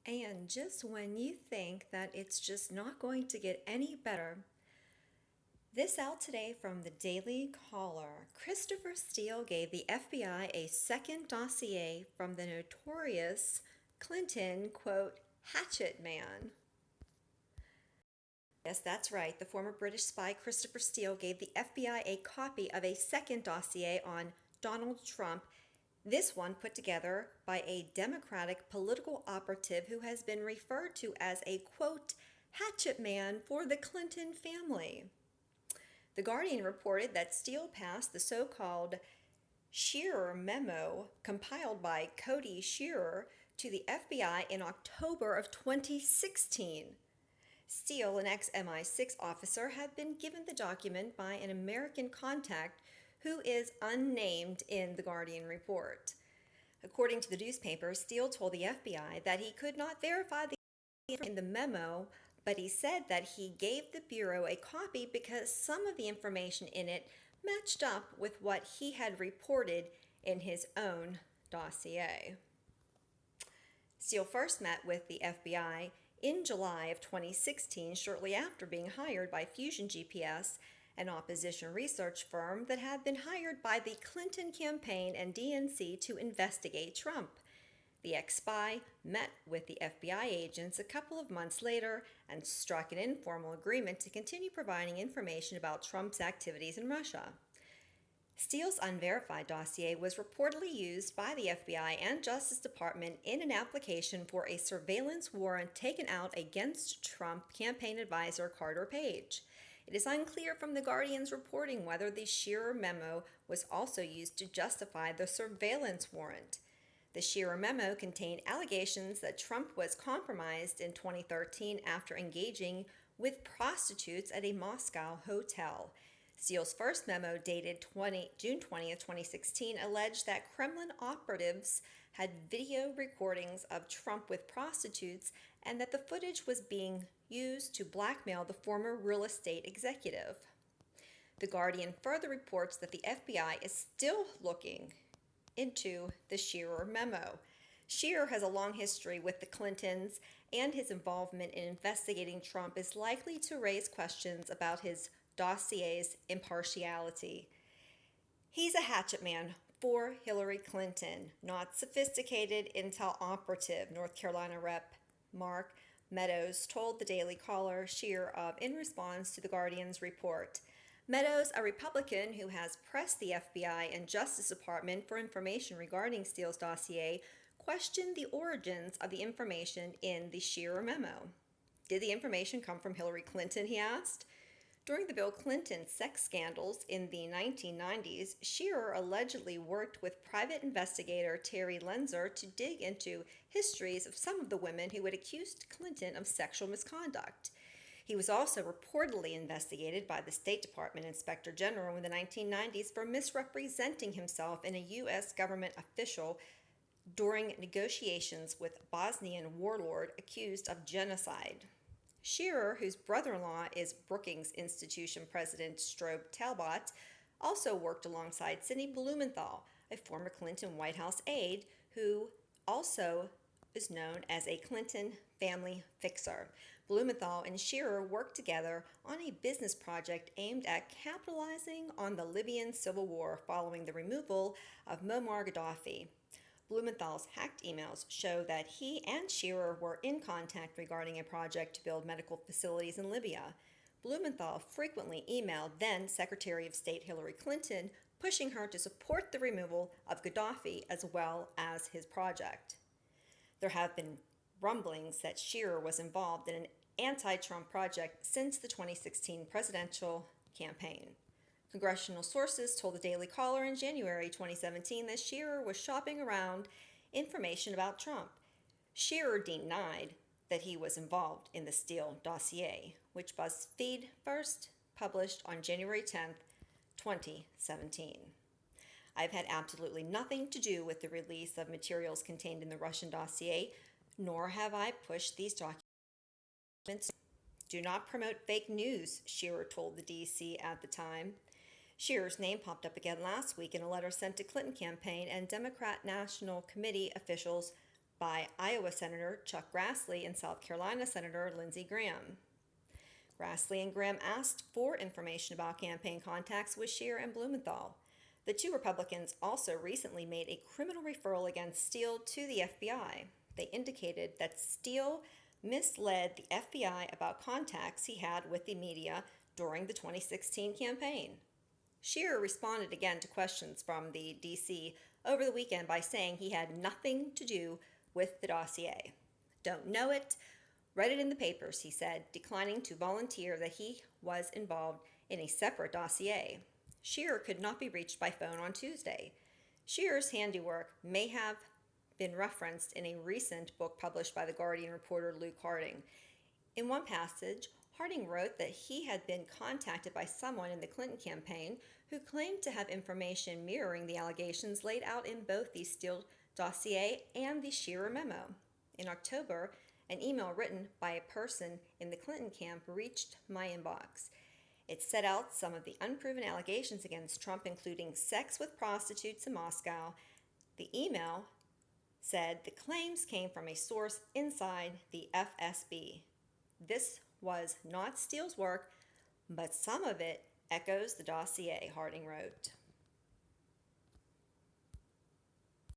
And just when you think that it's just not going to get any better, this out today from the Daily Caller. Christopher Steele gave the FBI a second dossier from the notorious Clinton, quote, Hatchet man. Yes, that's right. The former British spy Christopher Steele gave the FBI a copy of a second dossier on Donald Trump, this one put together by a Democratic political operative who has been referred to as a, quote, hatchet man for the Clinton family. The Guardian reported that Steele passed the so-called Shearer memo compiled by Cody Shearer to the FBI in October of 2016. Steele, an ex-MI6 officer, had been given the document by an American contact who is unnamed in the Guardian report. According to the newspaper, Steele told the FBI that he could not verify the information in the memo, but he said that he gave the Bureau a copy because some of the information in it matched up with what he had reported in his own dossier. Steele first met with the FBI in July of 2016, shortly after being hired by Fusion GPS, an opposition research firm that had been hired by the Clinton campaign and DNC to investigate Trump. The ex-spy met with the FBI agents a couple of months later and struck an informal agreement to continue providing information about Trump's activities in Russia. Steele's unverified dossier was reportedly used by the FBI and Justice Department in an application for a surveillance warrant taken out against Trump campaign advisor Carter Page. It is unclear from the Guardian's reporting whether the Shearer memo was also used to justify the surveillance warrant. The Shearer memo contained allegations that Trump was compromised in 2013 after engaging with prostitutes at a Moscow hotel. Steele's first memo, dated June 20th, 2016, alleged that Kremlin operatives had video recordings of Trump with prostitutes and that the footage was being used to blackmail the former real estate executive. The Guardian further reports that the FBI is still looking into the Shearer memo. Shearer has a long history with the Clintons, and his involvement in investigating Trump is likely to raise questions about his dossier's impartiality. He's a hatchet man for Hillary Clinton, not sophisticated intel operative, North Carolina Rep. Mark Meadows told the Daily Caller Shearer of in response to the Guardian's report. Meadows, a Republican who has pressed the FBI and Justice Department for information regarding Steele's dossier, questioned the origins of the information in the Shearer memo. Did the information come from Hillary Clinton, he asked. During the Bill Clinton sex scandals in the 1990s, Shearer allegedly worked with private investigator Terry Lenzer to dig into histories of some of the women who had accused Clinton of sexual misconduct. He was also reportedly investigated by the State Department Inspector General in the 1990s for misrepresenting himself in a U.S. government official during negotiations with Bosnian warlord accused of genocide. Shearer, whose brother-in-law is Brookings Institution President Strobe Talbot, also worked alongside Sidney Blumenthal, a former Clinton White House aide who also is known as a Clinton family fixer. Blumenthal and Shearer worked together on a business project aimed at capitalizing on the Libyan civil war following the removal of Muammar Gaddafi. Blumenthal's hacked emails show that he and Shearer were in contact regarding a project to build medical facilities in Libya. Blumenthal frequently emailed then Secretary of State Hillary Clinton, pushing her to support the removal of Gaddafi as well as his project. There have been rumblings that Shearer was involved in an anti-Trump project since the 2016 presidential campaign. Congressional sources told the Daily Caller in January 2017 that Shearer was shopping around information about Trump. Shearer denied that he was involved in the Steele dossier, which BuzzFeed first published on January 10th, 2017. I've had absolutely nothing to do with the release of materials contained in the Russian dossier, nor have I pushed these documents. Do not promote fake news, Shearer told the DC at the time. Shearer's name popped up again last week in a letter sent to Clinton campaign and Democrat National Committee officials by Iowa Senator Chuck Grassley and South Carolina Senator Lindsey Graham. Grassley and Graham asked for information about campaign contacts with Scheer and Blumenthal. The two Republicans also recently made a criminal referral against Steele to the FBI. They indicated that Steele misled the FBI about contacts he had with the media during the 2016 campaign. Scheer responded again to questions from the DC over the weekend by saying he had nothing to do with the dossier. Don't know it. Read it in the papers, he said, declining to volunteer that he was involved in a separate dossier. Scheer could not be reached by phone on Tuesday. Scheer's handiwork may have been referenced in a recent book published by The Guardian reporter Luke Harding. In one passage, Harding wrote that he had been contacted by someone in the Clinton campaign who claimed to have information mirroring the allegations laid out in both the Steele dossier and the Scheer memo. In October, an email written by a person in the Clinton camp reached my inbox. It set out some of the unproven allegations against Trump, including sex with prostitutes in Moscow. The email said the claims came from a source inside the FSB. This was not Steele's work, but some of it echoes the dossier, Harding wrote.